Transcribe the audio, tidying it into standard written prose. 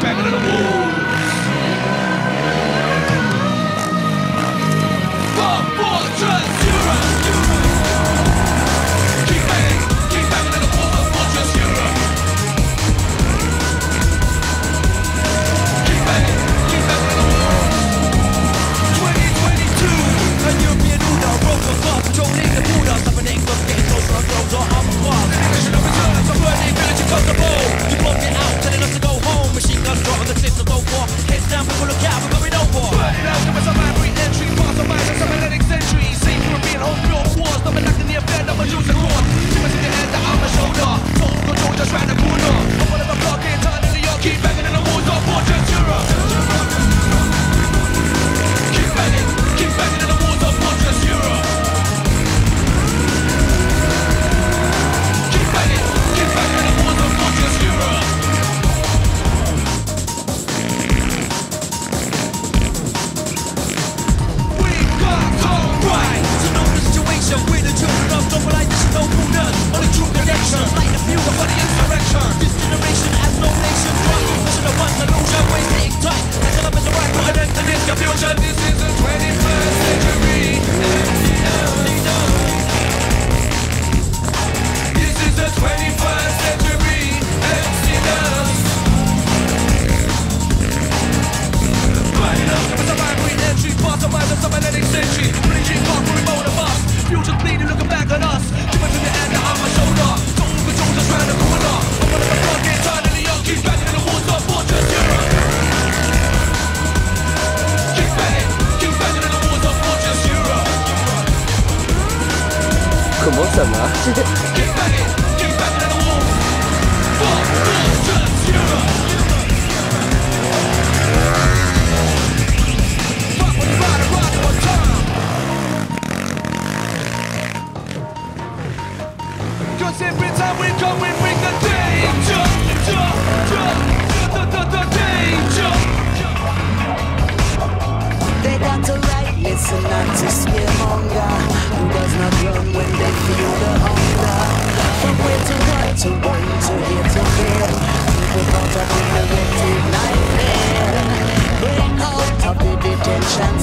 banging in the walls. Fortress Europe. Keep banging in the walls of Fortress Europe. Keep banging in the walls. 2022, a European Uno broke the club, controlling the Buddha, suffering England, getting closer and closer on the cross. Nation of reserves, a burning village across the bowl. You blocked it out, telling us to go home. Machine guns drop on the cliffs of no war. Heads down, people look out, we're going over. Burning out, give us a library entry, pass a rise of some Atlantic century. Safe European home built wars, not enacting the affair, not use the cross. Give us in your hand, the arm and shoulder. Total control just round the corner. I'm one of a block, can't turn in New York, keep banging in the walls of Fortress Europe. Keep banging in the walls of Fortress Europe. Keep banging in the walls of Fortress Europe. We got home right. So know the situation. We're the children of globalization, no rulers. Only true connections, like the fuel for the insurrection. This generation has no nation. Drug mission of one illusion. Ways to ignite. That's up as a right for an end to this confusion. This is the 21st century. This is the 21st century. Exodus. Burning up, give us a rivalry entry. Pass a rise of some Atlantic century. Bleaching park, we remote of us. Future's bleeding, looking back at us. Give us in the hand, the arm and shoulder. Total control just round the corner. I'm one of the block, can't turn in the young. Keep banging in the walls of Fortress Europe. Keep banging in the walls of Fortress Europe. Comment ça marche? Keep banging in the walls of Fortress Europe. Rock with the ride, rock on time. Cause every time we come, we bring the danger. The danger. They got to right, listen not to scaremonger. Who does not run when they feel the hunger? From where to what, to one, to here to there. People caught up in the collective nightmare. Break out of the detention